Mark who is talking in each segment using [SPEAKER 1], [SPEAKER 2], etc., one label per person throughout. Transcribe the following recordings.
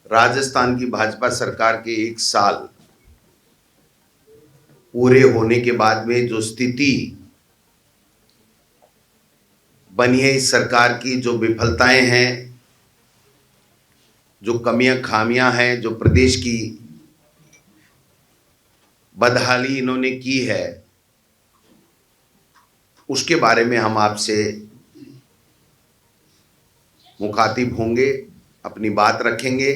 [SPEAKER 1] राजस्थान की भाजपा सरकार के 1 साल पूरे होने के बाद में जो स्थिति बनी है, इस सरकार की जो विफलताएं हैं, जो कमियां खामियां हैं, जो प्रदेश की बदहाली इन्होंने की है, उसके बारे में हम आपसे मुखातिब होंगे, अपनी बात रखेंगे।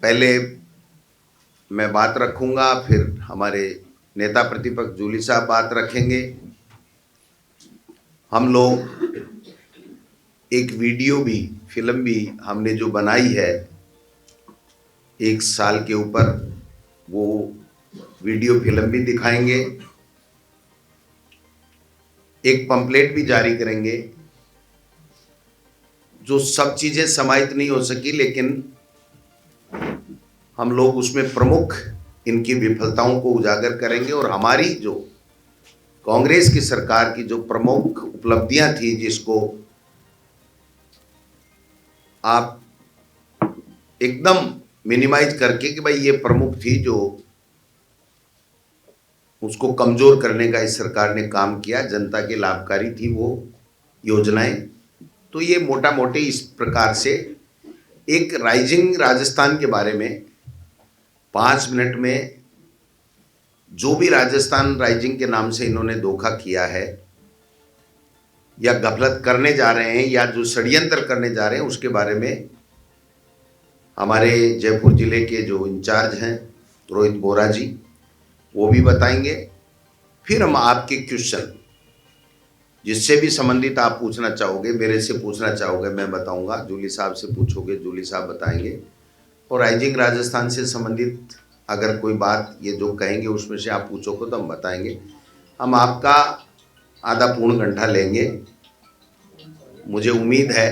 [SPEAKER 1] पहले मैं बात रखूंगा, फिर हमारे नेता प्रतिपक्ष जूली साहब बात रखेंगे। हम लोग एक वीडियो भी, फिल्म भी हमने जो बनाई है 1 साल के ऊपर, वो वीडियो फिल्म भी दिखाएंगे। एक पंपलेट भी जारी करेंगे। जो सब चीजें समाहित नहीं हो सकी, लेकिन हम लोग उसमें प्रमुख इनकी विफलताओं को उजागर करेंगे और हमारी जो कांग्रेस की सरकार की जो प्रमुख उपलब्धियां थी, जिसको आप एकदम मिनिमाइज करके कि भाई ये प्रमुख थी, जो उसको कमजोर करने का इस सरकार ने काम किया, जनता के लाभकारी थी वो योजनाएं। तो ये मोटा मोटी इस प्रकार से एक राइजिंग राजस्थान के बारे में 5 मिनट में जो भी राजस्थान राइजिंग के नाम से इन्होंने धोखा किया है या गफलत करने जा रहे हैं या जो षड्यंत्र करने जा रहे हैं, उसके बारे में हमारे जयपुर जिले के जो इंचार्ज हैं रोहित बोरा जी, वो भी बताएंगे। फिर हम आपके क्वेश्चन जिससे भी संबंधित आप पूछना चाहोगे, मेरे से पूछना चाहोगे, मैं बताऊंगा। जूली साहब से पूछोगे, जूली साहब बताएंगे। और राइजिंग राजस्थान से संबंधित अगर कोई बात ये जो कहेंगे उसमें से आप पूछोगे तो हम बताएंगे। हम आपका आधा पौन घंटा लेंगे। मुझे उम्मीद है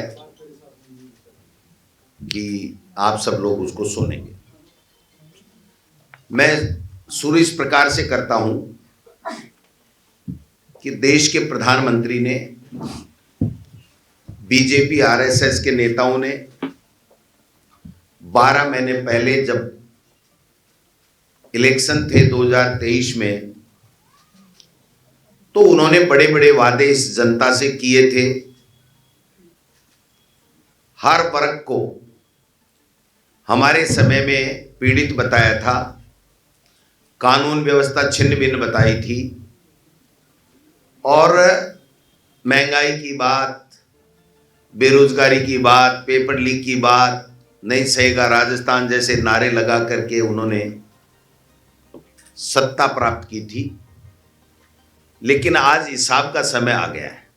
[SPEAKER 1] कि आप सब लोग उसको सुनेंगे। मैं शुरू इस प्रकार से करता हूं कि देश के प्रधानमंत्री ने, बीजेपी आरएसएस के नेताओं ने 12 महीने पहले जब इलेक्शन थे 2023 में, तो उन्होंने बड़े बड़े वादे इस जनता से किए थे। हर वर्ग को हमारे समय में पीड़ित बताया था, कानून व्यवस्था छिन्न भिन्न बताई थी, और महंगाई की बात, बेरोजगारी की बात, पेपर लीक की बात, नहीं सहेगा राजस्थान जैसे नारे लगा करके उन्होंने सत्ता प्राप्त की थी। लेकिन आज हिसाब का समय आ गया है।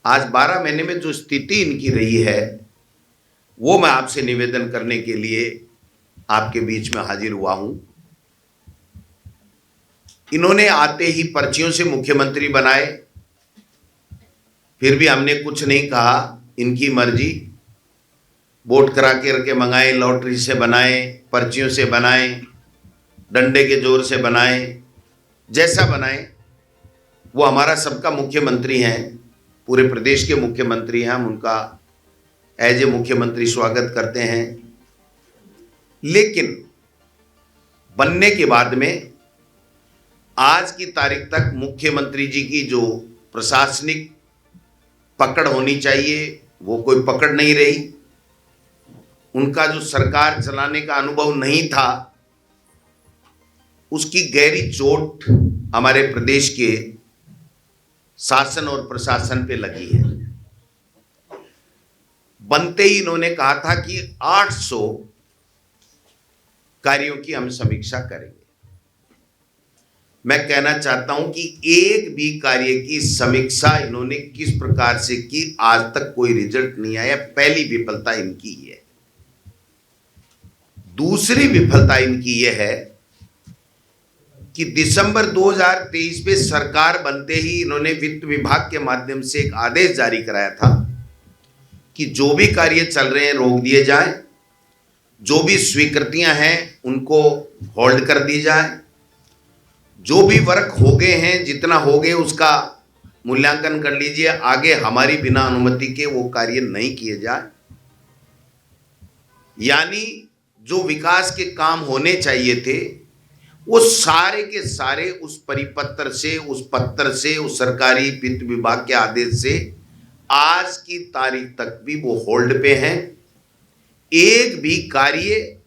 [SPEAKER 1] आज 12 महीने में जो स्थिति इनकी रही है, वो मैं आपसे निवेदन करने के लिए आपके बीच में हाजिर हुआ हूं। इन्होंने आते ही पर्चियों से मुख्यमंत्री बनाए, फिर भी हमने कुछ नहीं कहा, इनकी मर्जी। वोट करा के मंगाए, लॉटरी से बनाए, पर्चियों से बनाए, डंडे के जोर से बनाए, जैसा बनाए। वो हमारा सबका मुख्यमंत्री हैं, पूरे प्रदेश के मुख्यमंत्री हैं। हम उनका एज ए मुख्यमंत्री स्वागत करते हैं। लेकिन बनने के बाद में आज की तारीख तक मुख्यमंत्री जी की जो प्रशासनिक पकड़ होनी चाहिए, वो कोई पकड़ नहीं रही। उनका जो सरकार चलाने का अनुभव नहीं था, उसकी गहरी चोट हमारे प्रदेश के शासन और प्रशासन पे लगी है। बनते ही इन्होंने कहा था कि 800 कार्यों की हम समीक्षा करेंगे। मैं कहना चाहता हूं कि एक भी कार्य की समीक्षा इन्होंने किस प्रकार से की, आज तक कोई रिजल्ट नहीं आया। पहली विफलता इनकी है। दूसरी विफलता इनकी यह है कि दिसंबर 2023 में सरकार बनते ही इन्होंने वित्त विभाग के माध्यम से एक आदेश जारी कराया था कि जो भी कार्य चल रहे हैं रोक दिए जाएं, जो भी स्वीकृतियां हैं उनको होल्ड कर दी जाए, जो भी वर्क हो गए हैं, जितना हो गए उसका मूल्यांकन कर लीजिए, आगे हमारी बिना अनुमति के वो कार्य नहीं किए जाए। यानी जो विकास के काम होने चाहिए थे वो सारे के सारे उस परिपत्र से, उस पत्र से, उस सरकारी वित्त विभाग के आदेश से आज की तारीख तक भी वो होल्ड पे हैं। एक भी कार्य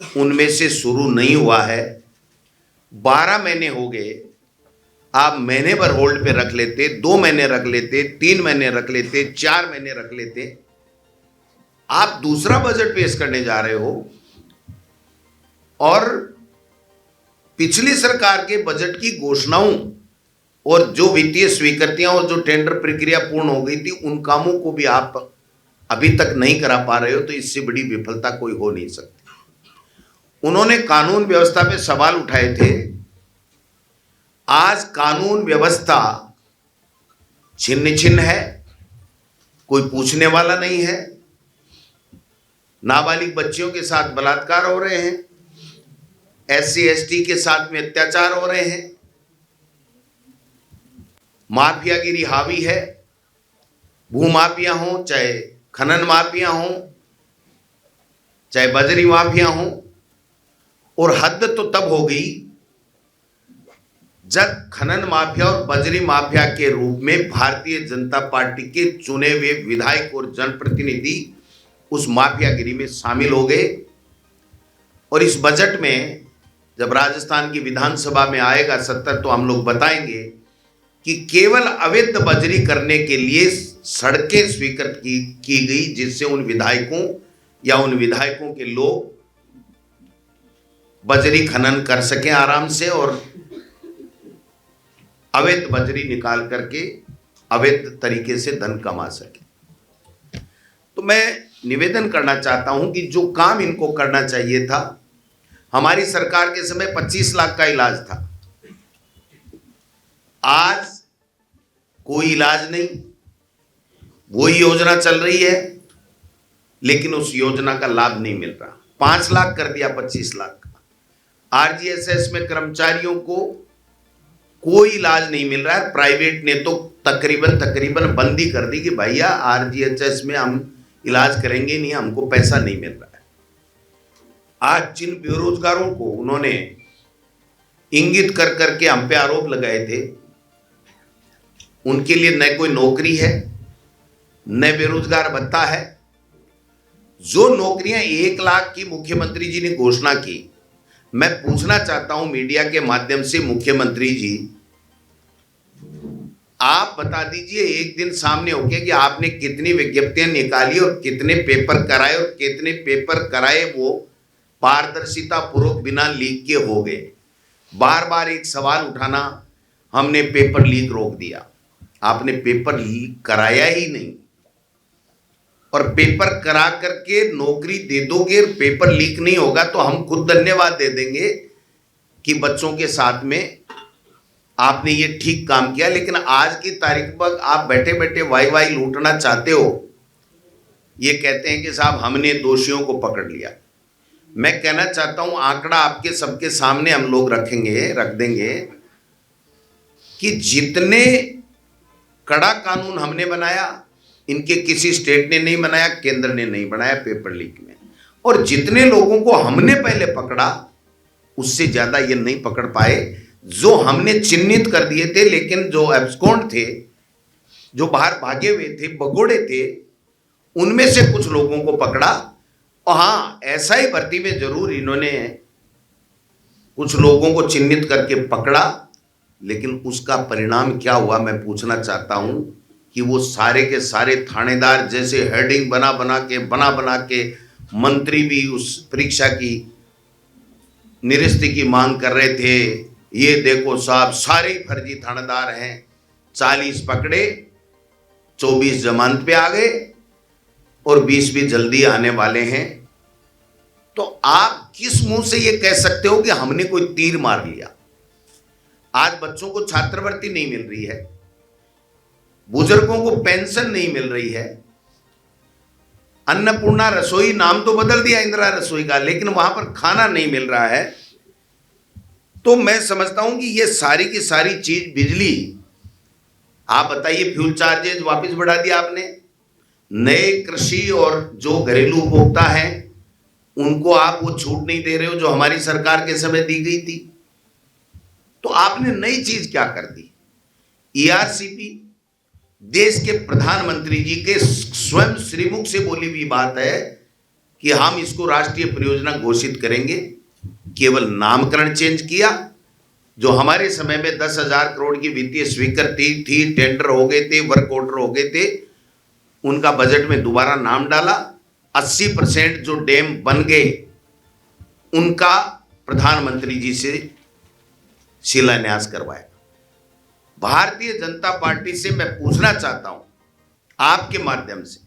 [SPEAKER 1] उनमें से शुरू नहीं हुआ है। 12 महीने हो गए, आप महीने भर होल्ड पे रख लेते, 2 महीने रख लेते, 3 महीने रख लेते, 4 महीने रख लेते। आप दूसरा बजट पेश करने जा रहे हो और पिछली सरकार के बजट की घोषणाओं और जो वित्तीय स्वीकृतियां और जो टेंडर प्रक्रिया पूर्ण हो गई थी उन कामों को भी आप अभी तक नहीं करा पा रहे हो, तो इससे बड़ी विफलता कोई हो नहीं सकती। उन्होंने कानून व्यवस्था पे सवाल उठाए थे। आज कानून व्यवस्था छिन्न छिन्न है, कोई पूछने वाला नहीं है। नाबालिग बच्चियों के साथ बलात्कार हो रहे हैं, SC ST के साथ में अत्याचार हो रहे हैं, माफियागिरी हावी है। भूमाफिया हो, चाहे खनन माफिया हो, चाहे बजरी माफिया हो। और हद तो तब हो गई जब खनन माफिया और बजरी माफिया के रूप में भारतीय जनता पार्टी के चुने हुए विधायक और जनप्रतिनिधि उस माफियागिरी में शामिल हो गए। और इस बजट में जब राजस्थान की विधानसभा में आएगा 70 तो हम लोग बताएंगे कि केवल अवैध बजरी करने के लिए सड़कें स्वीकृत की गई, जिससे उन विधायकों या उन विधायकों के लोग बजरी खनन कर सकें आराम से और अवैध बजरी निकाल करके अवैध तरीके से धन कमा सके। तो मैं निवेदन करना चाहता हूं कि जो काम इनको करना चाहिए था, हमारी सरकार के समय 25 लाख का इलाज था, आज कोई इलाज नहीं। वही योजना चल रही है लेकिन उस योजना का लाभ नहीं मिल रहा। 5 लाख कर दिया 25 लाख का। RGSS में कर्मचारियों को कोई इलाज नहीं मिल रहा है। प्राइवेट ने तो तकरीबन बंदी कर दी कि भैया RGSS में हम इलाज करेंगे नहीं, हमको पैसा नहीं मिल रहा है। आज जिन बेरोजगारों को उन्होंने इंगित कर करके हम पे आरोप लगाए थे, उनके लिए न कोई नौकरी है न बेरोजगार भत्ता है। जो नौकरियां 1 लाख की मुख्यमंत्री जी ने घोषणा की, मैं पूछना चाहता हूं मीडिया के माध्यम से, मुख्यमंत्री जी आप बता दीजिए एक दिन सामने होके कि आपने कितनी विज्ञप्तियां निकाली और कितने पेपर कराए, और कितने पेपर कराए वो पारदर्शिता पूर्वक बिना लीक के हो गए। बार बार एक सवाल उठाना, हमने पेपर लीक रोक दिया। आपने पेपर लीक कराया ही नहीं, और पेपर करा करके नौकरी दे दोगे, पेपर लीक नहीं होगा तो हम खुद धन्यवाद दे देंगे कि बच्चों के साथ में आपने ये ठीक काम किया। लेकिन आज की तारीख पर आप बैठे बैठे वाई लूटना चाहते हो। ये कहते हैं कि साहब हमने दोषियों को पकड़ लिया। मैं कहना चाहता हूं, आंकड़ा आपके सबके सामने हम लोग रख देंगे कि जितने कड़ा कानून हमने बनाया, इनके किसी स्टेट ने नहीं बनाया, केंद्र ने नहीं बनाया पेपर लीक में। और जितने लोगों को हमने पहले पकड़ा, उससे ज्यादा ये नहीं पकड़ पाए। जो हमने चिन्हित कर दिए थे, लेकिन जो एब्सकॉन्ड थे, जो बाहर भागे हुए थे, भगोड़े थे, उनमें से कुछ लोगों को पकड़ा। और हाँ, ऐसा ही भर्ती में जरूर इन्होंने कुछ लोगों को चिन्हित करके पकड़ा, लेकिन उसका परिणाम क्या हुआ मैं पूछना चाहता हूं कि वो सारे के सारे थानेदार जैसे हेडिंग बना बना के मंत्री भी उस परीक्षा की निरस्ती की मांग कर रहे थे। ये देखो साहब, सारे फर्जी थानेदार हैं। 40 पकड़े, 24 जमानत पे आ गए और 20 भी जल्दी आने वाले हैं। तो आप किस मुंह से ये कह सकते हो कि हमने कोई तीर मार लिया? आज बच्चों को छात्रवृत्ति नहीं मिल रही है, बुजुर्गों को पेंशन नहीं मिल रही है। अन्नपूर्णा रसोई नाम तो बदल दिया इंदिरा रसोई का, लेकिन वहां पर खाना नहीं मिल रहा है। तो मैं समझता हूं कि ये सारी की सारी चीज, बिजली आप बताइए, फ्यूल चार्जेज वापस बढ़ा दिया आपने। नए कृषि और जो घरेलू उपभोक्ता हैं उनको आप वो छूट नहीं दे रहे हो जो हमारी सरकार के समय दी गई थी। तो आपने नई चीज क्या कर दी? ईआरसीपी देश के प्रधानमंत्री जी के स्वयं श्रीमुख से बोली हुई बात है कि हम इसको राष्ट्रीय परियोजना घोषित करेंगे। केवल नामकरण चेंज किया। जो हमारे समय में 10,000 करोड़ की वित्तीय स्वीकृति थी, टेंडर हो गए थे, वर्क ऑर्डर हो गए थे, उनका बजट में दोबारा नाम डाला। 80% जो डैम बन गए उनका प्रधानमंत्री जी से शिलान्यास करवाया। भारतीय जनता पार्टी से मैं पूछना चाहता हूं आपके माध्यम से,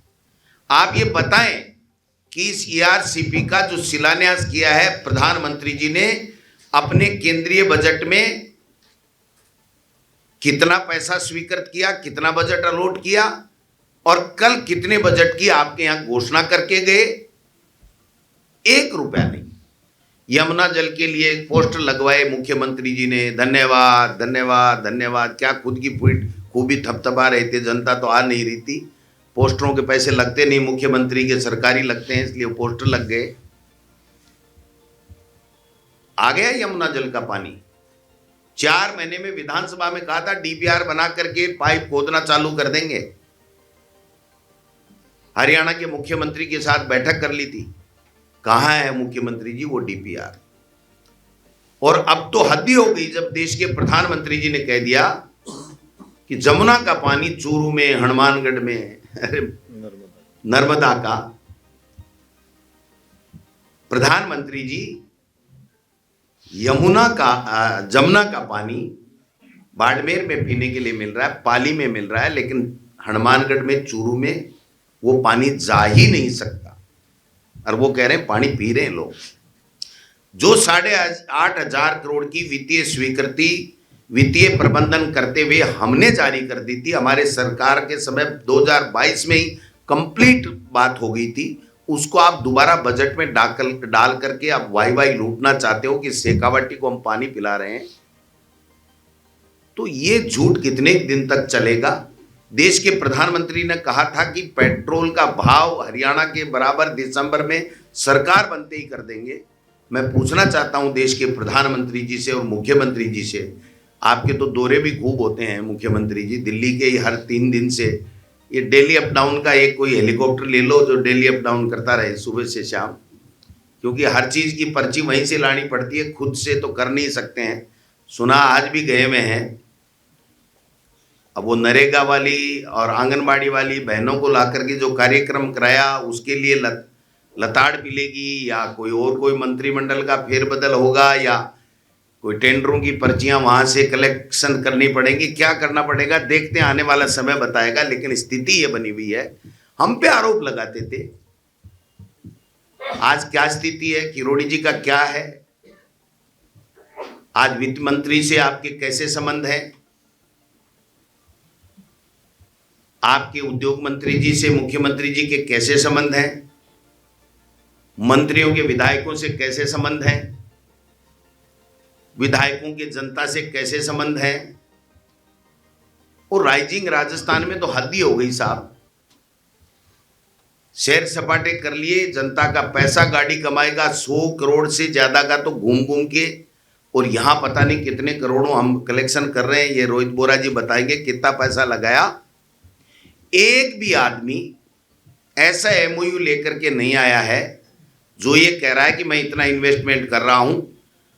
[SPEAKER 1] आप ये बताएं कि इस ईआरसीपी का जो शिलान्यास किया है प्रधानमंत्री जी ने, अपने केंद्रीय बजट में कितना पैसा स्वीकृत किया, कितना बजट अलॉट किया, और कल कितने बजट की आपके यहां घोषणा करके गए? 1 रुपया नहीं। यमुना जल के लिए एक पोस्टर लगवाए मुख्यमंत्री जी ने, धन्यवाद धन्यवाद धन्यवाद। क्या खुद की खूबी थपथपा रहे थे, जनता तो आ नहीं रही थी। पोस्टरों के पैसे लगते नहीं, मुख्यमंत्री के सरकारी लगते हैं, इसलिए पोस्टर लग गए। आ गया यमुना जल का पानी। 4 महीने में विधानसभा में कहा था डीपीआर बना करके पाइप खोदना चालू कर देंगे। हरियाणा के मुख्यमंत्री के साथ बैठक कर ली थी। कहां है मुख्यमंत्री जी वो डीपीआर? और अब तो हद ही हो गई जब देश के प्रधानमंत्री जी ने कह दिया कि जमुना का पानी चूरू में, हनुमानगढ़ में, नर्मदा का, प्रधानमंत्री जी जमुना का पानी बाड़मेर में पीने के लिए मिल रहा है, पाली में मिल रहा है, लेकिन हनुमानगढ़ में, चूरू में वो पानी जा ही नहीं सकता। और वो कह रहे हैं पानी पी रहे हैं लोग। जो 8,500 करोड़ की वित्तीय स्वीकृति, वित्तीय प्रबंधन करते हुए हमने जारी कर दी थी, हमारे सरकार के समय 2022 में ही कंप्लीट बात हो गई थी, उसको आप दोबारा बजट में डाल करके आप वाई लूटना चाहते हो कि शेखावाटी को हम पानी पिला रहे हैं। तो ये झूठ कितने दिन तक चलेगा? देश के प्रधानमंत्री ने कहा था कि पेट्रोल का भाव हरियाणा के बराबर दिसंबर में सरकार बनते ही कर देंगे। मैं पूछना चाहता हूं देश के प्रधानमंत्री जी से और मुख्यमंत्री जी से, आपके तो दौरे भी खूब होते हैं मुख्यमंत्री जी, दिल्ली के ही हर 3 दिन से, ये डेली अप डाउन का एक कोई हेलीकॉप्टर ले लो जो डेली अप डाउन करता रहे सुबह से शाम, क्योंकि हर चीज की पर्ची वहीं से लानी पड़ती है, खुद से तो कर नहीं सकते हैं। सुना आज भी गए हुए हैं। अब वो नरेगा वाली और आंगनबाड़ी वाली बहनों को ला करके जो कार्यक्रम कराया उसके लिए लताड़ मिलेगी, या कोई मंत्रिमंडल का फेरबदल होगा, या कोई टेंडरों की पर्चियां वहां से कलेक्शन करनी पड़ेगी, क्या करना पड़ेगा देखते हैं, आने वाला समय बताएगा। लेकिन स्थिति ये बनी हुई है। हम पे आरोप लगाते थे, आज क्या स्थिति है? किरोड़ी जी का क्या है? आज वित्त मंत्री से आपके कैसे संबंध है? आपके उद्योग मंत्री जी से मुख्यमंत्री जी के कैसे संबंध हैं? मंत्रियों के विधायकों से कैसे संबंध हैं? विधायकों के जनता से कैसे संबंध हैं? और राइजिंग राजस्थान में तो हद ही हो गई साहब। सैर सपाटे कर लिए, जनता का पैसा गाड़ी कमाएगा 100 करोड़ से ज्यादा का तो घूम घूम के, और यहां पता नहीं कितने करोड़ों हम कलेक्शन कर रहे हैं। ये रोहित बोरा जी बताएंगे कितना पैसा लगाया। एक भी आदमी ऐसा एमओयू लेकर के नहीं आया है जो ये कह रहा है कि मैं इतना इन्वेस्टमेंट कर रहा हूं।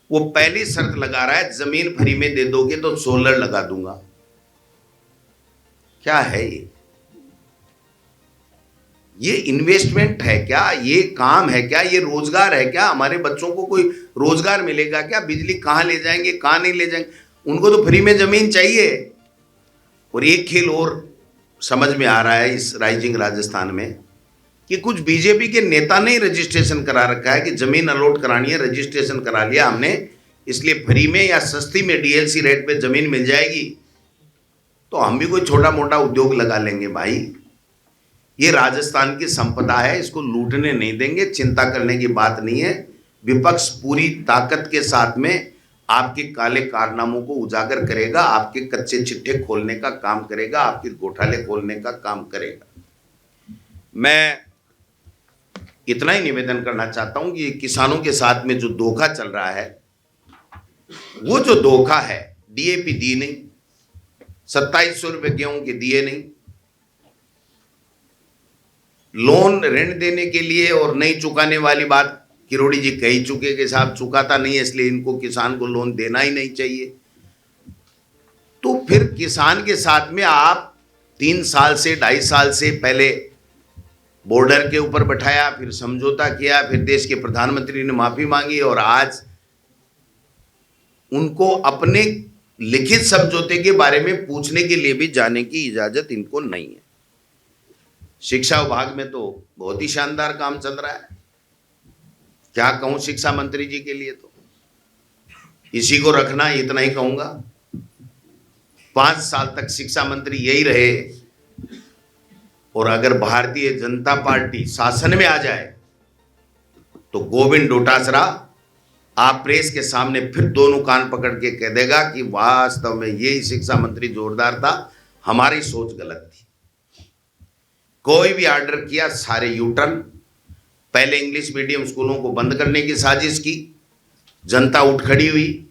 [SPEAKER 1] वो पहली शर्त लगा रहा है, जमीन फ्री में दे दोगे तो सोलर लगा दूंगा। क्या है ये इन्वेस्टमेंट है क्या? ये काम है क्या? ये रोजगार है क्या? हमारे बच्चों को कोई रोजगार मिलेगा क्या? बिजली कहां ले जाएंगे, कहां नहीं ले जाएंगे? उनको तो फ्री में जमीन चाहिए। और एक खेल और समझ में आ रहा है इस राइजिंग राजस्थान में कि कुछ बीजेपी के नेता ने रजिस्ट्रेशन करा रखा है कि जमीन अलॉट करानी है, रजिस्ट्रेशन करा लिया हमने, इसलिए फ्री में या सस्ती में डीएलसी रेट पे जमीन मिल जाएगी, तो हम भी कोई छोटा मोटा उद्योग लगा लेंगे। भाई ये राजस्थान की संपदा है, इसको लूटने नहीं देंगे, चिंता करने की बात नहीं है। विपक्ष पूरी ताकत के साथ में आपके काले कारनामों को उजागर करेगा, आपके कच्चे चिट्ठे खोलने का काम करेगा, आपके घोटाले खोलने का काम करेगा। मैं इतना ही निवेदन करना चाहता हूं कि किसानों के साथ में जो धोखा चल रहा है, वो जो धोखा है, डीएपी दी नहीं, 2700 रुपए गेहूं के दिए नहीं, लोन ऋण देने के लिए और नहीं चुकाने वाली बात किरोड़ी जी कह ही चुके कि साहब चुकाता नहीं है, इसलिए इनको किसान को लोन देना ही नहीं चाहिए। तो फिर किसान के साथ में आप 3 साल से 2.5 साल से पहले बॉर्डर के ऊपर बैठाया, फिर समझौता किया, फिर देश के प्रधानमंत्री ने माफी मांगी और आज उनको अपने लिखित समझौते के बारे में पूछने के लिए भी जाने की इजाजत इनको नहीं है। शिक्षा विभाग में तो बहुत ही शानदार काम चल रहा है, क्या कहूं शिक्षा मंत्री जी के लिए, तो इसी को रखना, इतना ही कहूंगा। 5 साल तक शिक्षा मंत्री यही रहे और अगर भारतीय जनता पार्टी शासन में आ जाए तो गोविंद डोटासरा आप प्रेस के सामने फिर दोनों कान पकड़ के कह देगा कि वास्तव में यही शिक्षा मंत्री जोरदार था, हमारी सोच गलत थी। कोई भी ऑर्डर किया सारे यूटर्न, पहले इंग्लिश मीडियम स्कूलों को बंद करने की साजिश की, जनता उठ खड़ी हुई,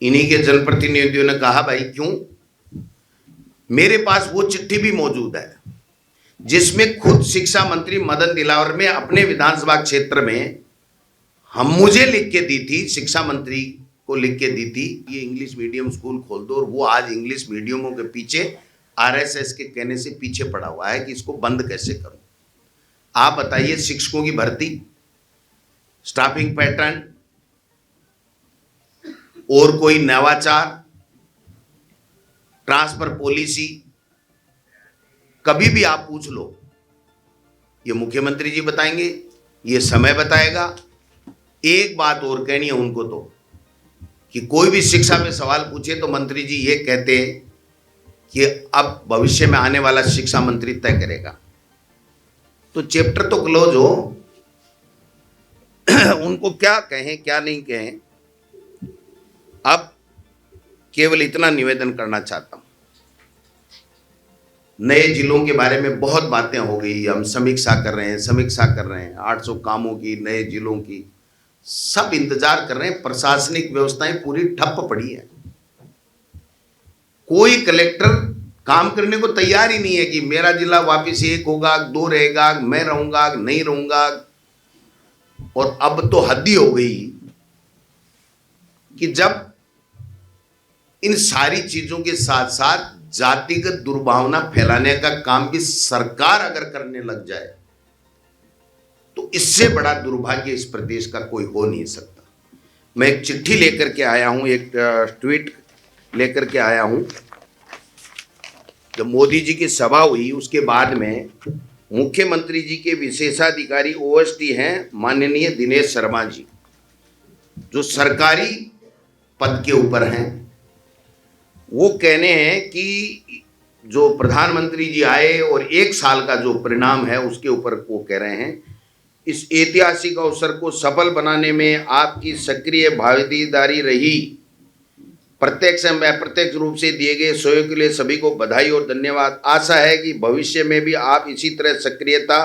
[SPEAKER 1] इन्हीं के जनप्रतिनिधियों ने कहा भाई क्यों। मेरे पास वो चिट्ठी भी मौजूद है जिसमें खुद शिक्षा मंत्री मदन दिलावर में अपने विधानसभा क्षेत्र में मुझे लिख के दी थी, शिक्षा मंत्री को लिख के दी थी, ये इंग्लिश मीडियम स्कूल खोल दो, और वो आज इंग्लिश मीडियमों के पीछे आरएसएस के कहने से पीछे पड़ा हुआ है कि इसको बंद कैसे करूं। आप बताइए, शिक्षकों की भर्ती, स्टाफिंग पैटर्न और कोई नवाचार, ट्रांसफर पॉलिसी, कभी भी आप पूछ लो, ये मुख्यमंत्री जी बताएंगे, ये समय बताएगा। एक बात और कहनी है उनको तो, कि कोई भी शिक्षा में सवाल पूछे तो मंत्री जी ये कहते हैं कि अब भविष्य में आने वाला शिक्षा मंत्री तय करेगा। तो चैप्टर तो क्लोज हो, उनको क्या कहें क्या नहीं कहें। अब केवल इतना निवेदन करना चाहता हूं, नए जिलों के बारे में बहुत बातें हो गई, हम समीक्षा कर रहे हैं 800 कामों की, नए जिलों की, सब इंतजार कर रहे हैं, प्रशासनिक व्यवस्थाएं पूरी ठप पड़ी है। कोई कलेक्टर काम करने को तैयार ही नहीं है कि मेरा जिला वापिस 1 होगा, 2 रहेगा, मैं रहूंगा नहीं रहूंगा। और अब तो हद ही हो गई कि जब इन सारी चीजों के साथ साथ जातिगत दुर्भावना फैलाने का काम भी सरकार अगर करने लग जाए तो इससे बड़ा दुर्भाग्य इस प्रदेश का कोई हो नहीं सकता। मैं एक चिट्ठी लेकर के आया हूं, एक ट्वीट लेकर के आया हूं। जब मोदी जी की सभा हुई उसके बाद में मुख्यमंत्री जी के विशेषाधिकारी ओएसडी हैं माननीय दिनेश शर्मा जी, जो सरकारी पद के ऊपर हैं, वो कहने हैं कि जो प्रधानमंत्री जी आए और 1 साल का जो परिणाम है उसके ऊपर वो कह रहे हैं, इस ऐतिहासिक अवसर को सफल बनाने में आपकी सक्रिय भागीदारी रही, प्रत्यक्ष एवं अप्रत्यक्ष रूप से दिए गए सहयोग के लिए सभी को बधाई और धन्यवाद। आशा है कि भविष्य में भी आप इसी तरह सक्रियता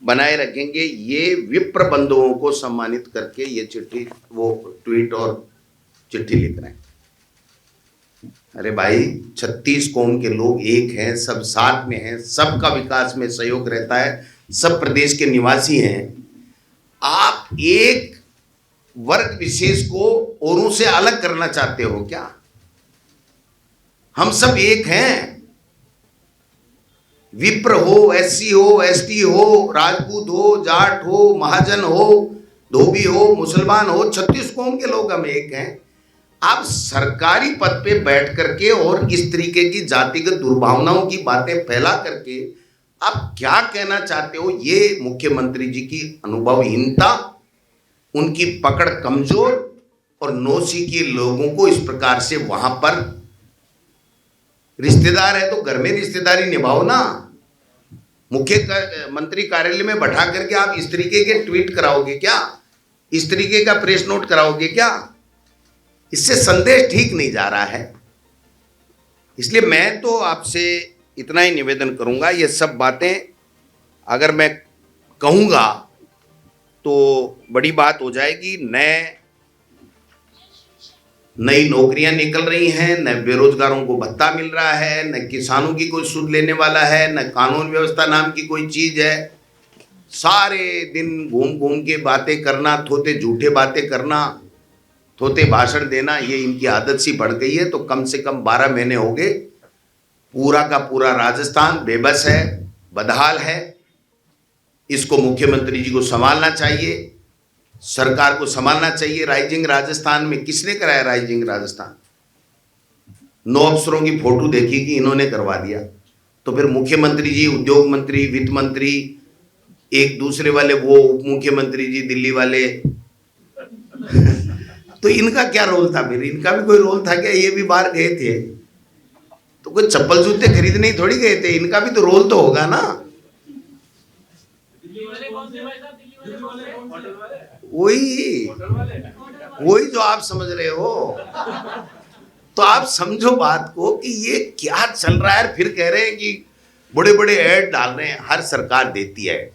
[SPEAKER 1] बनाए रखेंगे। ये विप्र बंधुओं को सम्मानित करके ये चिट्ठी, वो ट्वीट और चिट्ठी लिख रहे हैं। अरे भाई, 36 कौम के लोग एक हैं, सब साथ में हैं, सबका विकास में सहयोग रहता है, सब प्रदेश के निवासी हैं। आप एक वर्ग विशेष को औरों से अलग करना चाहते हो क्या? हम सब एक हैं। विप्र हो, एससी हो, एसटी हो, राजपूत हो, जाट हो, महाजन हो, धोबी हो, मुसलमान हो, 36 कौम के लोग हम एक हैं। आप सरकारी पद पे बैठ करके और इस तरीके की जातिगत दुर्भावनाओं की बातें फैला करके आप क्या कहना चाहते हो? ये मुख्यमंत्री जी की अनुभवहीनता, उनकी पकड़ कमजोर और नौसी के लोगों को इस प्रकार से वहां पर, रिश्तेदार है तो घर में रिश्तेदारी निभाओ ना। मुख्यमंत्री कार्यालय में बैठा करके आप इस तरीके के ट्वीट कराओगे क्या? इस तरीके का प्रेस नोट कराओगे क्या? इससे संदेश ठीक नहीं जा रहा है। इसलिए मैं तो आपसे इतना ही निवेदन करूंगा, ये सब बातें अगर मैं कहूँगा तो बड़ी बात हो जाएगी। नई नौकरियां निकल रही हैं, न बेरोजगारों को भत्ता मिल रहा है, न किसानों की कोई सुध लेने वाला है, न कानून व्यवस्था नाम की कोई चीज है। सारे दिन घूम घूम के बातें करना, थोते झूठे बातें करना, थोते भाषण देना, ये इनकी आदत सी बढ़ गई है। तो कम से कम 12 महीने हो गए, पूरा का पूरा राजस्थान बेबस है, बदहाल है। इसको मुख्यमंत्री जी को संभालना चाहिए, सरकार को संभालना चाहिए। राइजिंग राजस्थान में किसने कराया? राइजिंग राजस्थान 9 अफसरों की फोटो देखी कि इन्होंने करवा दिया। तो फिर मुख्यमंत्री जी, उद्योग मंत्री, वित्त मंत्री, एक दूसरे वाले वो उप मुख्यमंत्री जी दिल्ली वाले तो इनका क्या रोल था? फिर इनका भी कोई रोल था क्या? ये भी बाहर गए थे तो कोई चप्पल जूते खरीदने ही थोड़ी गए थे, इनका भी तो रोल तो होगा ना। वही जो आप समझ रहे हो। तो आप समझो बात को कि ये क्या चल रहा है। फिर कह रहे हैं कि बड़े बड़े ऐड डाल रहे हैं। हर सरकार देती है ऐड,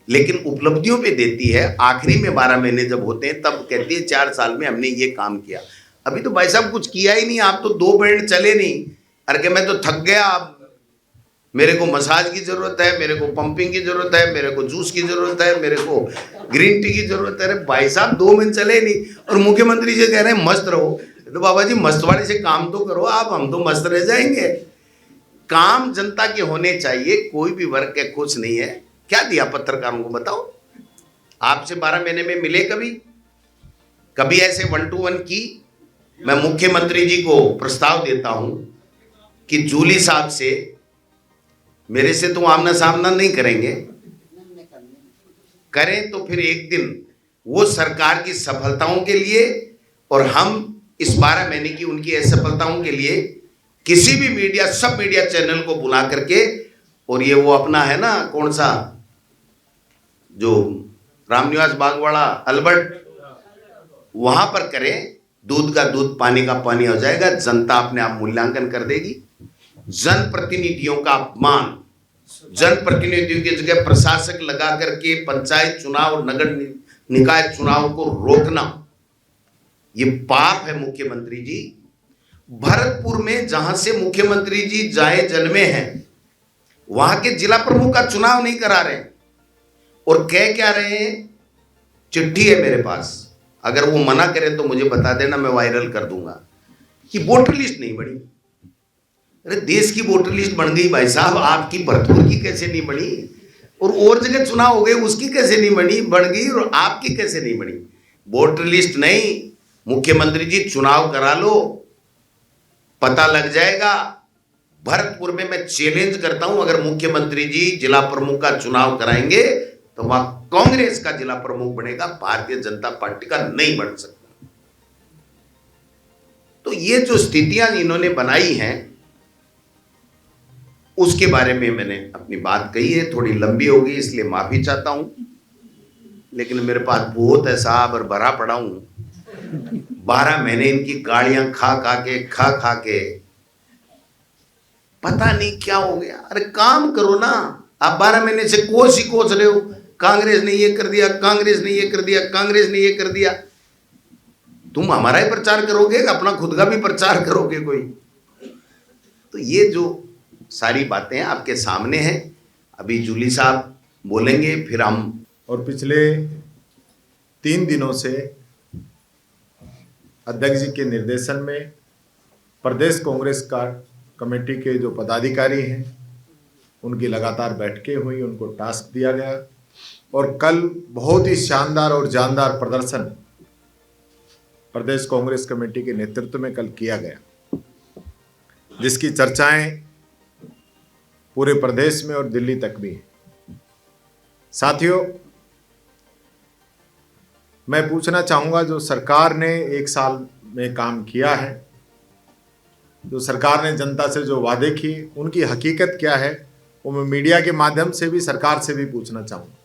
[SPEAKER 1] लेकिन उपलब्धियों पे देती है। आखिरी में 12 महीने जब होते हैं तब कहती है 4 साल में हमने ये काम किया। अभी तो भाई साहब कुछ किया ही नहीं। आप तो 2 मिनट चले नहीं। अरे मैं तो थक गया, अब मेरे को मसाज की जरूरत है, मेरे को पंपिंग की जरूरत है, मेरे को जूस की जरूरत है, मेरे को ग्रीन टी की जरूरत है। अरे भाई साहब 2 मिनट चले नहीं और मुख्यमंत्री जी कह रहे हैं मस्त रहो। तो बाबा जी मस्त वाले से काम तो करो आप, हम तो मस्त रह जाएंगे। काम जनता के होने चाहिए। कोई भी वर्ग के खुश नहीं है। क्या दिया पत्रकारों को बताओ? आपसे 12 महीने में मिले कभी ऐसे 1 to 1 की? मैं मुख्यमंत्री जी को प्रस्ताव देता हूं कि जूली साहब से, मेरे से तो आमना सामना नहीं करेंगे, करें तो फिर एक दिन वो सरकार की सफलताओं के लिए और हम इस 12 महीने की उनकी असफलताओं के लिए किसी भी मीडिया, सब मीडिया चैनल को बुला करके, और ये वो अपना है ना कौन सा जो रामनिवास बागवाड़ा अल्बर्ट, वहां पर करें। दूध का दूध, पानी का पानी हो जाएगा। जनता अपने आप मूल्यांकन कर देगी। जनप्रतिनिधियों का अपमान, जनप्रतिनिधियों की जगह प्रशासक लगा करके पंचायत चुनाव और नगर निकाय चुनाव को रोकना, ये पाप है मुख्यमंत्री जी। भरतपुर में जहां से मुख्यमंत्री जी जाए जन्मे हैं, वहां के जिला प्रमुख का चुनाव नहीं करा रहे और कह क्या रहे हैं? चिट्ठी है मेरे पास, अगर वो मना करें तो मुझे बता देना, मैं वायरल कर दूंगा कि वोटर लिस्ट नहीं बनी। अरे देश की वोटर लिस्ट बन गई भाई साहब, आपकी भरतपुर की कैसे नहीं बनी? और जगह चुनाव हो गए, उसकी कैसे नहीं बनी? बन गई और आपकी कैसे नहीं बनी? वोटर लिस्ट नहीं, मुख्यमंत्री जी चुनाव करा लो, पता लग जाएगा। भरतपुर में मैं चैलेंज करता हूं, अगर मुख्यमंत्री जी जिला प्रमुख का चुनाव कराएंगे तो वहां कांग्रेस का जिला प्रमुख बनेगा, भारतीय जनता पार्टी का नहीं बन सकता। तो ये जो स्थितियां इन्होंने बनाई हैं उसके बारे में मैंने अपनी बात कही है। थोड़ी लंबी हो गई इसलिए माफी चाहता हूं, लेकिन मेरे पास बहुत है साहब और भरा पड़ा हूं। 12 महीने इनकी गाड़ियां खा खा के पता नहीं क्या हो गया। अरे काम करो ना। आप 12 महीने से कोस ही कोस रहे हो, कांग्रेस ने ये कर दिया, कांग्रेस ने ये कर दिया, कांग्रेस ने ये कर दिया। तुम हमारा ही प्रचार करोगे, अपना खुद का भी प्रचार करोगे कोई? तो ये जो सारी बातें आपके सामने हैं, अभी जूली साहब बोलेंगे, फिर हम।
[SPEAKER 2] और पिछले 3 दिनों से अध्यक्ष जी के निर्देशन में प्रदेश कांग्रेस कमेटी के जो पदाधिकारी हैं उनकी लगातार बैठकें हुई, उनको टास्क दिया गया और कल बहुत ही शानदार और जानदार प्रदर्शन प्रदेश कांग्रेस कमेटी के नेतृत्व में कल किया गया, जिसकी चर्चाएं पूरे प्रदेश में और दिल्ली तक भी है। साथियों, मैं पूछना चाहूँगा, जो सरकार ने 1 साल में काम किया है, जो सरकार ने जनता से जो वादे किए, उनकी हकीकत क्या है, वो मैं मीडिया के माध्यम से भी सरकार से भी पूछना चाहूँगा।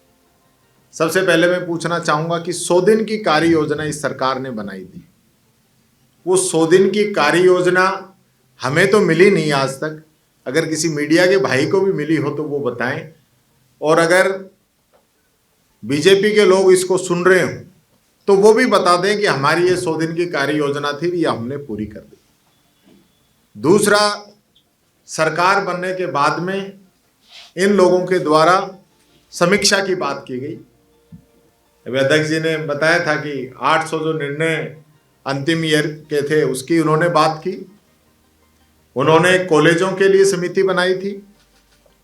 [SPEAKER 2] सबसे पहले मैं पूछना चाहूँगा कि 100 दिन की कार्य योजना इस सरकार ने बनाई थी, वो 100 दिन की कार्य योजना हमें तो मिली नहीं आज तक। अगर किसी मीडिया के भाई को भी मिली हो तो वो बताएं, और अगर बीजेपी के लोग इसको सुन रहे हो तो वो भी बता दें कि हमारी ये 100 दिन की कार्य योजना थी, ये हमने पूरी कर दी। दूसरा, सरकार बनने के बाद में इन लोगों के द्वारा समीक्षा की बात की गई। अभी अध्यक्ष जी ने बताया था कि 800 जो निर्णय अंतिम ईयर के थे उसकी उन्होंने बात की। उन्होंने कॉलेजों के लिए समिति बनाई थी,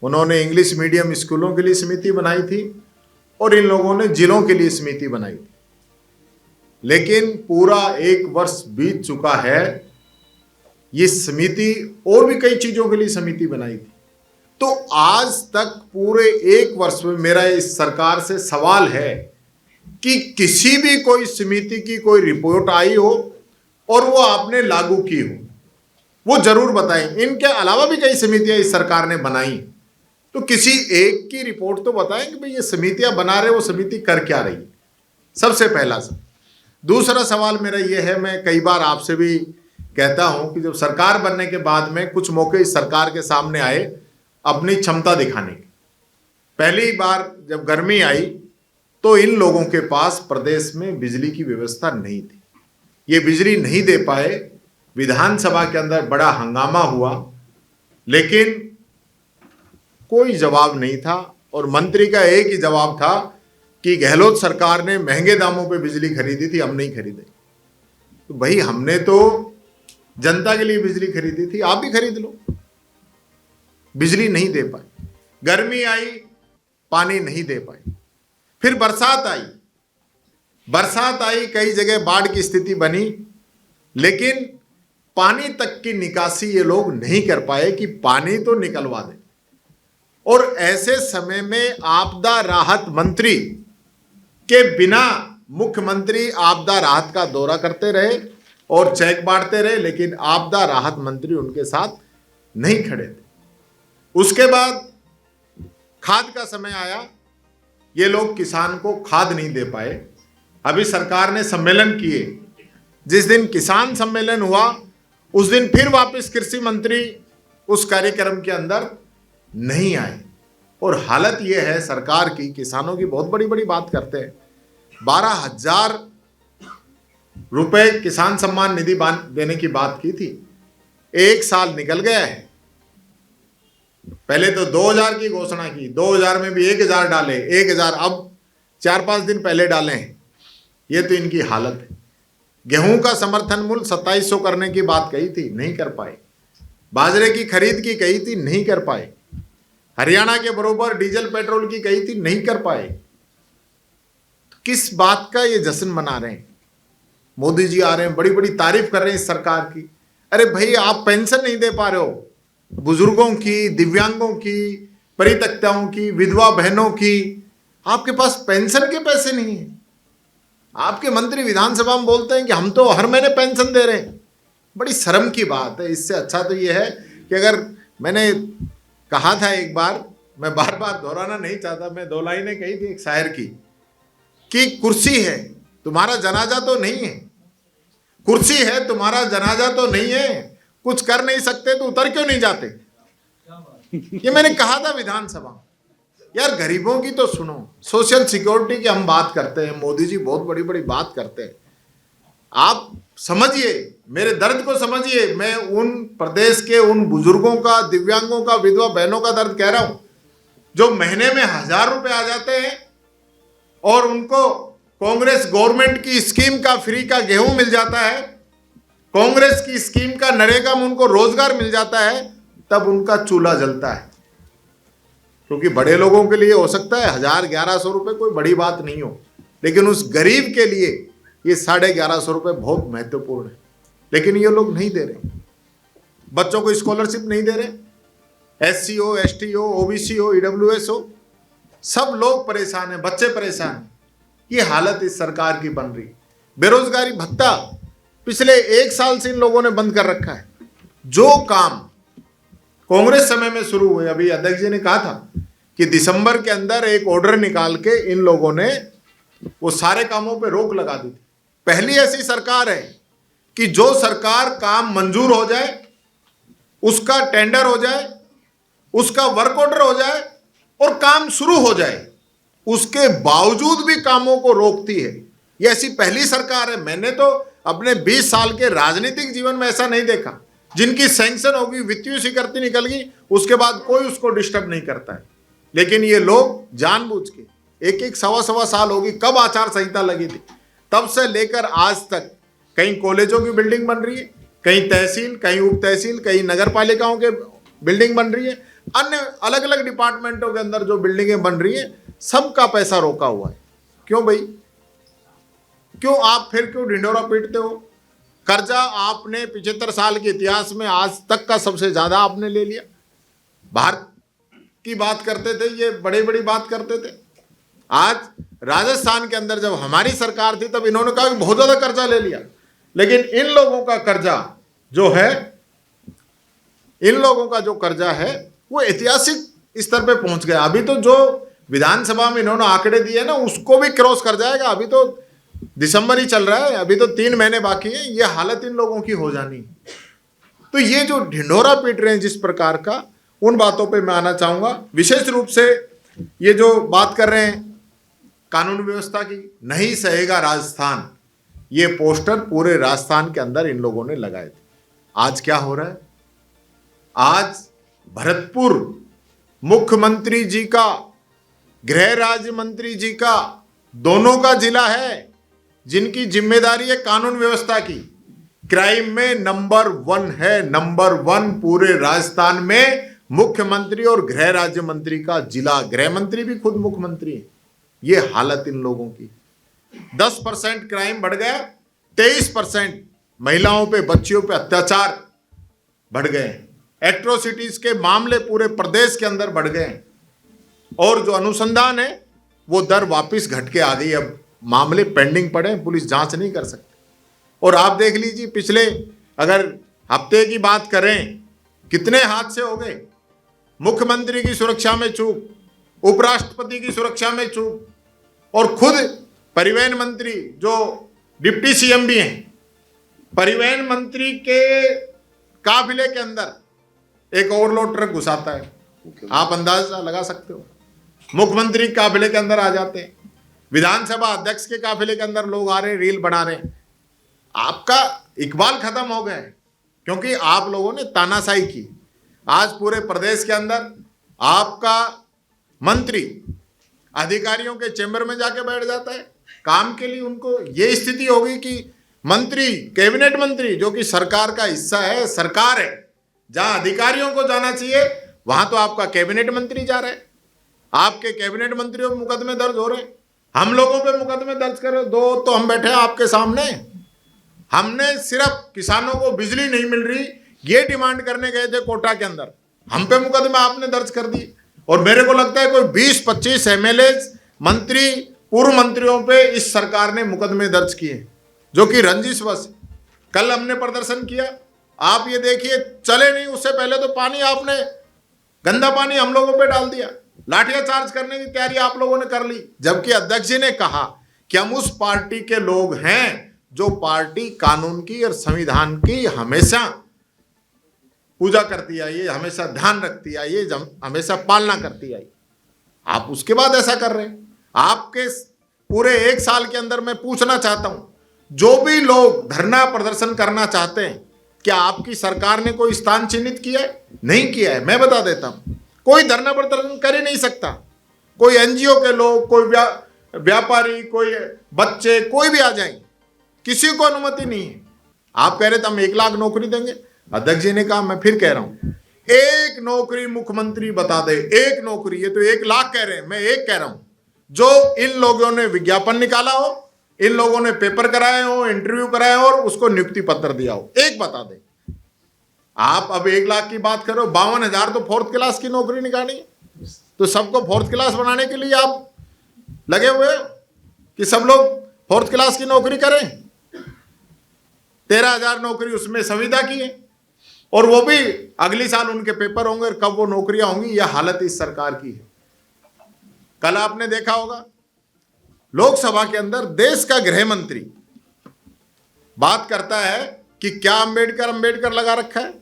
[SPEAKER 2] उन्होंने इंग्लिश मीडियम स्कूलों के लिए समिति बनाई थी, और इन लोगों ने जिलों के लिए समिति बनाई थी। लेकिन पूरा 1 वर्ष बीत चुका है, ये समिति और भी कई चीजों के लिए समिति बनाई थी, तो आज तक पूरे 1 वर्ष में मेरा इस सरकार से सवाल है कि किसी भी कोई समिति की कोई रिपोर्ट आई हो और वो आपने लागू की हो, वो जरूर बताएं। इनके अलावा भी कई समितियां इस सरकार ने बनाई, तो किसी एक की रिपोर्ट तो बताएं कि भाई ये समितियां बना रहे, वो समिति कर क्या रही। सबसे पहला सब। दूसरा सवाल मेरा ये है, मैं कई बार आपसे भी कहता हूं कि जब सरकार बनने के बाद में कुछ मौके इस सरकार के सामने आए अपनी क्षमता दिखाने के। पहली बार जब गर्मी आई तो इन लोगों के पास प्रदेश में बिजली की व्यवस्था नहीं थी, ये बिजली नहीं दे पाए। विधानसभा के अंदर बड़ा हंगामा हुआ, लेकिन कोई जवाब नहीं था, और मंत्री का एक ही जवाब था कि गहलोत सरकार ने महंगे दामों पे बिजली खरीदी थी, हम नहीं खरीदे। तो भाई हमने तो जनता के लिए बिजली खरीदी थी, आप भी खरीद लो। बिजली नहीं दे पाए, गर्मी आई, पानी नहीं दे पाए। फिर बरसात आई, कई जगह बाढ़ की स्थिति बनी, लेकिन पानी तक की निकासी ये लोग नहीं कर पाए कि पानी तो निकलवा दें। और ऐसे समय में आपदा राहत मंत्री के बिना मुख्यमंत्री आपदा राहत का दौरा करते रहे और चेक बांटते रहे, लेकिन आपदा राहत मंत्री उनके साथ नहीं खड़े थे। उसके बाद खाद का समय आया, ये लोग किसान को खाद नहीं दे पाए। अभी सरकार ने सम्मेलन किए, जिस दिन किसान सम्मेलन हुआ उस दिन फिर वापस कृषि मंत्री उस कार्यक्रम के अंदर नहीं आए। और हालत ये है सरकार की, किसानों की बहुत बड़ी बड़ी बात करते हैं। 12,000 रुपए किसान सम्मान निधि देने की बात की थी, 1 साल निकल गया है। पहले तो 2,000 की घोषणा की, 2,000 में भी 1,000 डाले, 1,000 अब 4-5 दिन पहले डाले हैं। ये तो इनकी हालत है। गेहूं का समर्थन मूल्य 2700 करने की बात कही थी, नहीं कर पाए। बाजरे की खरीद की कही थी, नहीं कर पाए। हरियाणा के बरोबर डीजल पेट्रोल की कही थी, नहीं कर पाए। तो किस बात का ये जश्न मना रहे हैं? मोदी जी आ रहे हैं, बड़ी बड़ी तारीफ कर रहे हैं इस सरकार की। अरे भाई, आप पेंशन नहीं दे पा रहे हो बुजुर्गों की, दिव्यांगों की, परित्यक्ताओं की, विधवा बहनों की। आपके पास पेंशन के पैसे नहीं है। आपके मंत्री विधानसभा में बोलते हैं कि हम तो हर महीने पेंशन दे रहे हैं। बड़ी शर्म की बात है। इससे अच्छा तो ये है कि अगर मैंने कहा था एक बार, मैं बार बार दोहराना नहीं चाहता, मैं 2 लाइनें कही थी एक शायर की कि कुर्सी है तुम्हारा जनाजा तो नहीं है, कुर्सी है तुम्हारा जनाजा तो नहीं है, कुछ कर नहीं सकते तो उतर क्यों नहीं जाते। ये मैंने कहा था विधानसभा। यार गरीबों की तो सुनो, सोशल सिक्योरिटी की हम बात करते हैं, मोदी जी बहुत बड़ी बड़ी बात करते हैं। आप समझिए, मेरे दर्द को समझिए। मैं उन प्रदेश के उन बुजुर्गों का, दिव्यांगों का, विधवा बहनों का दर्द कह रहा हूं जो महीने में 1,000 रुपए आ जाते हैं और उनको कांग्रेस गवर्नमेंट की स्कीम का फ्री का गेहूं मिल जाता है, कांग्रेस की स्कीम का नरेगा में उनको रोजगार मिल जाता है, तब उनका चूल्हा जलता है। क्योंकि बड़े लोगों के लिए हो सकता है 1,000-1,100 रुपए कोई बड़ी बात नहीं हो, लेकिन उस गरीब के लिए ये 1,150 रुपए बहुत महत्वपूर्ण है। लेकिन ये लोग नहीं दे रहे, बच्चों को स्कॉलरशिप नहीं दे रहे। SC हो, ST हो, OBC हो, EWS हो, सब लोग परेशान हैं, बच्चे परेशान हैं। ये हालत इस सरकार की बन रही। बेरोजगारी भत्ता पिछले 1 साल से इन लोगों ने बंद कर रखा है। जो काम कांग्रेस समय में शुरू हुए, अभी अध्यक्ष जी ने कहा था कि दिसंबर के अंदर एक ऑर्डर निकाल के इन लोगों ने वो सारे कामों पे रोक लगा दी थी। पहली ऐसी सरकार है कि जो सरकार काम मंजूर हो जाए, उसका टेंडर हो जाए, उसका वर्क ऑर्डर हो जाए और काम शुरू हो जाए, उसके बावजूद भी कामों को रोकती है, ये ऐसी पहली सरकार है। मैंने तो अपने 20 साल के राजनीतिक जीवन में ऐसा नहीं देखा। जिनकी सैंक्शन होगी, वित्तीय स्वीकृति निकल गई, उसके बाद कोई उसको डिस्टर्ब नहीं करता है। लेकिन ये लोग जानबूझ के एक सवा साल होगी, कब आचार संहिता लगी थी, तब से लेकर आज तक कहीं कॉलेजों की बिल्डिंग बन रही है, कहीं तहसील, कहीं उप तहसील, कहीं नगर पालिकाओं के बिल्डिंग बन रही है, अन्य अलग अलग डिपार्टमेंटों के अंदर जो बिल्डिंगें बन रही है, सबका पैसा रोका हुआ है। क्यों भाई? क्यों आप फिर क्यों ढिंढोरा पीटते हो? कर्जा आपने 75 साल के इतिहास में आज तक का सबसे ज्यादा आपने ले लिया। भारत की बात करते थे, ये बड़ी बड़ी बात करते थे। आज राजस्थान के अंदर जब हमारी सरकार थी, तब इन्होंने कहा कि बहुत ज्यादा कर्जा ले लिया, लेकिन इन लोगों का कर्जा जो है, इन लोगों का जो कर्जा है वो ऐतिहासिक स्तर पे पहुंच गया। अभी तो जो विधानसभा में इन्होंने आंकड़े दिए ना, उसको भी क्रॉस कर जाएगा। अभी तो दिसंबर ही चल रहा है, अभी तो 3 महीने बाकी है, ये हालत इन लोगों की हो जानी। तो ये जो ढिंढोरा पीट रहे हैं जिस प्रकार का, उन बातों पे मैं आना चाहूंगा। विशेष रूप से ये जो बात कर रहे हैं कानून व्यवस्था की, नहीं सहेगा राजस्थान, ये पोस्टर पूरे राजस्थान के अंदर इन लोगों ने लगाए थे। आज क्या हो रहा है? आज भरतपुर मुख्यमंत्री जी का, गृह राज्य मंत्री जी का, दोनों का जिला है जिनकी जिम्मेदारी है कानून व्यवस्था की। क्राइम में नंबर 1 है, नंबर 1 पूरे राजस्थान में मुख्यमंत्री और गृह राज्य मंत्री का जिला। गृह मंत्री भी खुद मुख्यमंत्री है। ये हालत इन लोगों की। 10% क्राइम बढ़ गया, 23% महिलाओं पे, बच्चियों पे अत्याचार बढ़ गए। एट्रोसिटीज के मामले पूरे प्रदेश के अंदर बढ़ गए, और जो अनुसंधान है वो दर वापस घट के आ गई। अब मामले पेंडिंग पड़े, पुलिस जांच नहीं कर सकती। और आप देख लीजिए, पिछले अगर हफ्ते की बात करें, कितने हादसे हो गए। मुख्यमंत्री की सुरक्षा में चूक, उपराष्ट्रपति की सुरक्षा में चूक, और खुद परिवहन मंत्री जो डिप्टी सीएम भी हैं, परिवहन मंत्री के काफिले के अंदर एक ओवरलोड ट्रक घुसाता है। आप अंदाजा लगा सकते हो। मुख्यमंत्री के काफिले के अंदर आ जाते हैं, विधानसभा अध्यक्ष के काफिले के अंदर लोग आ रहे हैं, रील बना रहे हैं। आपका इकबाल खत्म हो गए, क्योंकि आप लोगों ने तानाशाही की। आज पूरे प्रदेश के अंदर आपका मंत्री अधिकारियों के चैम्बर में जाके बैठ जाता है काम के लिए। उनको ये स्थिति होगी कि मंत्री, कैबिनेट मंत्री जो कि सरकार का हिस्सा है, सरकार है, जहां अधिकारियों को जाना चाहिए वहां तो आपका कैबिनेट मंत्री जा रहा है। आपके कैबिनेट मंत्रियों पे मुकदमे दर्ज हो रहे हैं, हम लोगों पे मुकदमे दर्ज करो। 2 तो हम बैठे हैं आपके सामने। हमने सिर्फ किसानों को बिजली नहीं मिल रही ये डिमांड करने गए थे कोटा के अंदर, हम पे मुकदमे आपने दर्ज कर दिए। और मेरे को लगता है कोई 20-25 एमएलए, मंत्री, पूर्व मंत्रियों पे इस सरकार ने मुकदमे दर्ज किए, जो कि रंजिशवश। कल हमने प्रदर्शन किया, आप ये देखिए, चले नहीं, उससे पहले तो पानी आपने, गंदा पानी हम लोगों पे डाल दिया, लाठियां चार्ज करने की तैयारी आप लोगों ने कर ली। जबकि अध्यक्ष जी ने कहा कि हम उस पार्टी के लोग हैं जो पार्टी कानून की और संविधान की हमेशा पूजा करती आई है, हमेशा ध्यान रखती आई है, हमेशा पालना करती आई। आप उसके बाद ऐसा कर रहे हैं। आपके पूरे 1 साल के अंदर मैं पूछना चाहता हूं, जो भी लोग धरना प्रदर्शन करना चाहते हैं, क्या आपकी सरकार ने कोई स्थान चिन्हित किया है? नहीं किया है। मैं बता देता हूं, कोई धरना प्रदर्शन कर ही नहीं सकता। कोई एनजीओ के लोग, कोई व्यापारी, कोई बच्चे, कोई भी आ जाए, किसी को अनुमति नहीं है। आप कह रहे थे हम 1 लाख नौकरी देंगे, अध्यक्ष जी ने कहा, मैं फिर कह रहा हूं, 1 नौकरी मुख्यमंत्री बता दे, 1 नौकरी। ये तो 1 लाख कह रहे हैं, मैं 1 कह रहा हूं। जो इन लोगों ने विज्ञापन निकाला हो, इन लोगों ने पेपर कराए हो, इंटरव्यू कराए हो और उसको नियुक्ति पत्र दिया हो, 1 बता दे। आप अब 1 लाख की बात करो, 52,000 तो 4th क्लास की नौकरी निकाली है। तो सबको 4th क्लास बनाने के लिए आप लगे हुए हो कि सब लोग 4th क्लास की नौकरी करें। 13,000 नौकरी उसमें संविदा की है, और वो भी अगली साल उनके पेपर होंगे, और कब वो नौकरियां होंगी, यह हालत इस सरकार की है। कल आपने देखा होगा लोकसभा के अंदर देश का गृह मंत्री बात करता है कि क्या अंबेडकर अंबेडकर लगा रखा है।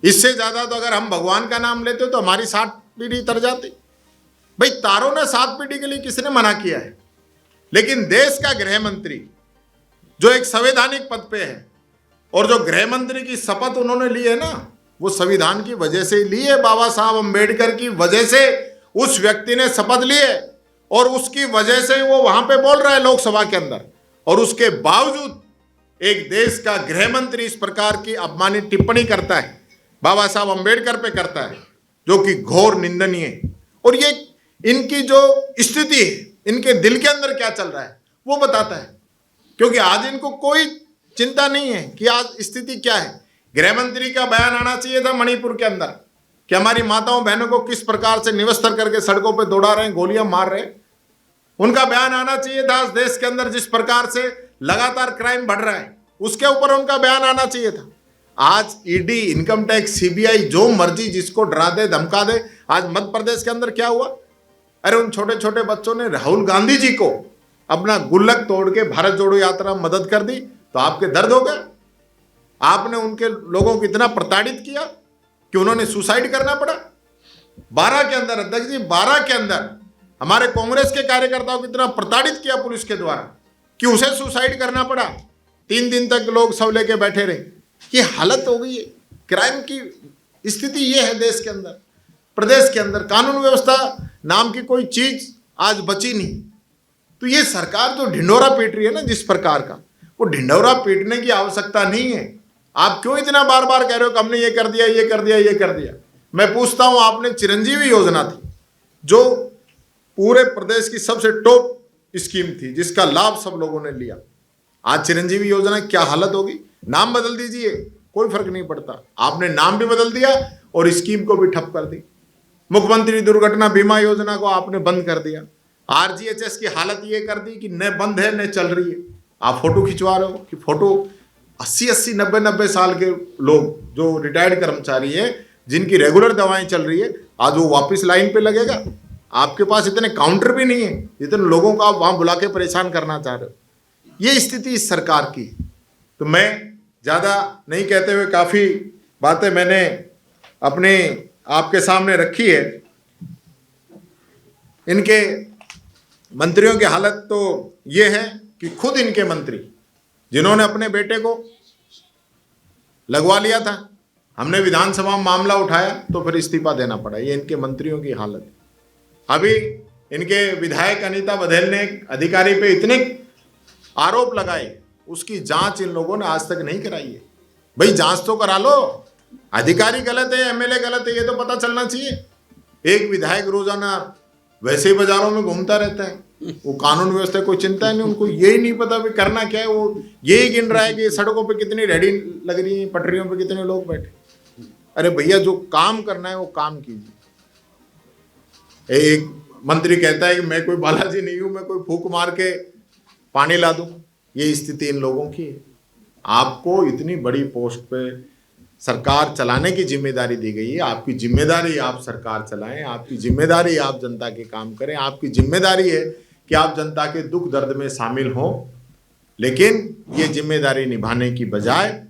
[SPEAKER 2] इससे ज्यादा तो अगर हम भगवान का नाम लेते तो हमारी 7 पीढ़ी तर जाती। भाई तारों ने 7 पीढ़ी के लिए किसने मना किया है? लेकिन देश का गृह मंत्री जो एक संवैधानिक पद पे है और जो गृह मंत्री की शपथ उन्होंने ली है ना, वो संविधान की वजह से ली है। बाबा साहब अंबेडकर की वजह से उस व्यक्ति ने शपथ ली है और उसकी वजह से वो वहां पे बोल रहा है लोकसभा के अंदर। और उसके बावजूद एक देश का गृह मंत्री इस प्रकार की अपमानित टिप्पणी करता है, बाबा साहब अंबेडकर पे करता है, जो कि घोर निंदनीय है। और ये इनकी जो स्थिति है, इनके दिल के अंदर क्या चल रहा है वो बताता है। क्योंकि आज इनको कोई चिंता नहीं है कि आज स्थिति क्या है। गृह मंत्री का बयान आना चाहिए था मणिपुर के अंदर कि हमारी माताओं बहनों को किस प्रकार से निवस्त्र करके सड़कों पे दौड़ा रहे हैं, गोलियां मार रहे हैं। उनका बयान आना चाहिए था इस देश के अंदर जिस प्रकार से लगातार क्राइम बढ़ रहा है, उसके ऊपर उनका बयान आना चाहिए था। आज ईडी, इनकम टैक्स, सीबीआई जो मर्जी जिसको डरा दे धमका दे। आज मध्य प्रदेश के अंदर क्या हुआ? अरे उन छोटे छोटे बच्चों ने राहुल गांधी जी को अपना गुल्लक तोड़ के भारत जोड़ो यात्रा में मदद कर दी, तो आपके दर्द हो गया। आपने उनके लोगों को इतना प्रताड़ित किया कि उन्होंने सुसाइड करना पड़ा। 12 के अंदर अध्यक्ष जी, 12 के अंदर हमारे कांग्रेस के कार्यकर्ताओं को इतना प्रताड़ित किया पुलिस के द्वारा कि उसे सुसाइड करना पड़ा। 3 दिन तक लोग सब लेके बैठे रहे। ये हालत हो गई है। क्राइम की स्थिति ये है देश के अंदर, प्रदेश के अंदर। कानून व्यवस्था नाम की कोई चीज आज बची नहीं। तो ये सरकार जो ढिंडोरा पीट रही है ना जिस प्रकार का, वो ढिंडोरा पीटने की आवश्यकता नहीं है। आप क्यों इतना बार बार कह रहे हो कि हमने ये कर दिया, ये कर दिया, ये कर दिया? मैं पूछता हूं, आपने चिरंजीवी योजना थी जो पूरे प्रदेश की सबसे टॉप स्कीम थी, जिसका लाभ सब लोगों ने लिया। आज चिरंजीवी योजना क्या हालत होगी? नाम बदल दीजिए, कोई फर्क नहीं पड़ता। आपने नाम भी बदल दिया और स्कीम को भी ठप कर दी। मुख्यमंत्री दुर्घटना बीमा योजना को आपने बंद कर दिया। आरजीएचएस की हालत ये कर दी कि न बंद है न चल रही है। आप फोटो खिंचवा रहे हो कि फोटो 80-80, 90-90 साल के लोग जो रिटायर्ड कर्मचारी हैं, जिनकी रेगुलर दवाएं चल रही है, आज वो वापस लाइन पे लगेगा। आपके पास इतने काउंटर भी नहीं है जितने लोगों को आप वहां बुला के परेशान करना चाह रहे हो। ये स्थिति इस सरकार की। तो मैं ज़्यादा नहीं कहते हुए काफ़ी बातें मैंने अपने आपके सामने रखी है। इनके मंत्रियों की हालत तो ये है कि खुद इनके मंत्री जिन्होंने अपने बेटे को लगवा लिया था, हमने विधानसभा में मामला उठाया तो फिर इस्तीफा देना पड़ा। ये इनके मंत्रियों की हालत है। अभी इनके विधायक अनीता बघेल ने एक अधिकारी पे इतने आरोप लगाए, उसकी जांच इन लोगों ने आज तक नहीं कराई है। भाई जांच तो करा लो। अधिकारी गलत है, एमएलए गलत है, ये तो पता चलना चाहिए। एक विधायक रोजाना वैसे ही बाजारों में घूमता रहता है, वो कानून व्यवस्था कोई चिंता नहीं, उनको यही नहीं पता भी करना क्या है। वो यही गिन रहा है कि सड़कों पे कितनी रेहड़ी लग रही है, पटरियों पे कितने लोग बैठे। अरे भैया जो काम करना है वो काम कीजिए। एक मंत्री कहता है कि मैं कोई बालाजी नहीं हूं, मैं कोई फूंक मार के पानी ला दूं। ये स्थिति इन लोगों की है। आपको इतनी बड़ी पोस्ट पे सरकार चलाने की जिम्मेदारी दी गई है। आपकी जिम्मेदारी आप सरकार चलाएं, आपकी जिम्मेदारी आप जनता के काम करें, आपकी जिम्मेदारी है कि आप जनता के दुख दर्द में शामिल हों। लेकिन ये जिम्मेदारी निभाने की बजाय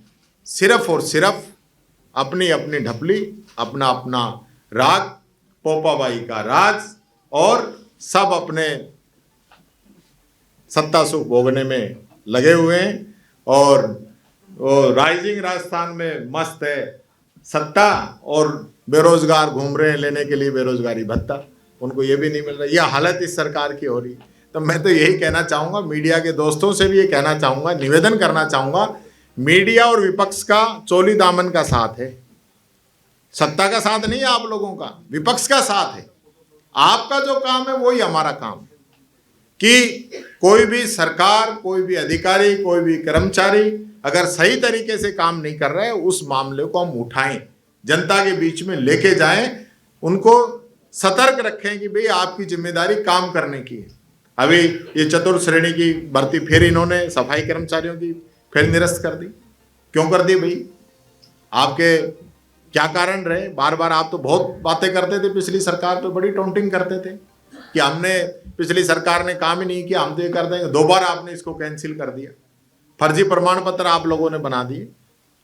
[SPEAKER 2] सिर्फ और सिर्फ अपनी अपनी ढपली, अपना अपना राग, पोपाबाई का राज, और सब अपने सत्ता सुख भोगने में लगे हुए हैं। और राइजिंग राजस्थान में मस्त है सत्ता, और बेरोजगार घूम रहे हैं लेने के लिए बेरोजगारी भत्ता, उनको ये भी नहीं मिल रहा। यह हालत इस सरकार की हो रही। तो मैं तो यही कहना चाहूँगा, मीडिया के दोस्तों से भी ये कहना चाहूँगा, निवेदन करना चाहूँगा, मीडिया और विपक्ष का चोली दामन का साथ है, सत्ता का साथ नहीं है आप लोगों का, विपक्ष का साथ है। आपका जो काम है वही हमारा काम है कि कोई भी सरकार, कोई भी अधिकारी, कोई भी कर्मचारी अगर सही तरीके से काम नहीं कर रहा है, उस मामले को हम उठाएं, जनता के बीच में लेके जाएं, उनको सतर्क रखें कि भाई आपकी जिम्मेदारी काम करने की है। अभी ये चतुर्थ श्रेणी की भर्ती फिर इन्होंने सफाई कर्मचारियों की फिर निरस्त कर दी। क्यों कर दी भाई? आपके क्या कारण रहे? बार बार आप तो बहुत बातें करते थे, पिछली सरकार पे बड़ी टॉन्टिंग करते थे कि हमने, पिछली सरकार ने काम ही नहीं किया, हम तो ये कर देंगे। 2 बार आपने इसको कैंसिल कर दिया। फर्जी प्रमाण पत्र आप लोगों ने बना दिए।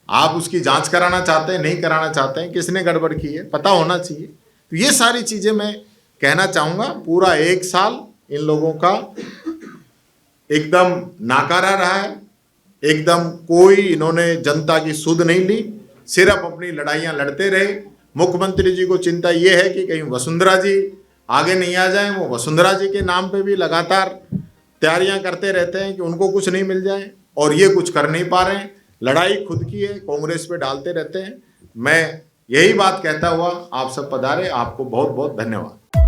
[SPEAKER 2] आप उसकी जांच कराना चाहते हैं, नहीं कराना चाहते हैं, किसने गड़बड़ की है पता होना चाहिए। तो ये सारी चीजें मैं कहना चाहूंगा। पूरा 1 साल इन लोगों का एकदम नाकारा रहा है, एकदम कोई इन्होंने जनता की सुध नहीं ली, सिर्फ अपनी लड़ाइयां लड़ते रहे। मुख्यमंत्री जी को चिंता ये है कि कहीं वसुंधरा जी आगे नहीं आ जाए। वो वसुंधरा जी के नाम पे भी लगातार तैयारियां करते रहते हैं कि उनको कुछ नहीं मिल जाए, और ये कुछ कर नहीं पा रहे हैं। लड़ाई खुद की है, कांग्रेस पे डालते रहते हैं। मैं यही बात कहता हुआ आप सब पधारे, आपको बहुत बहुत धन्यवाद।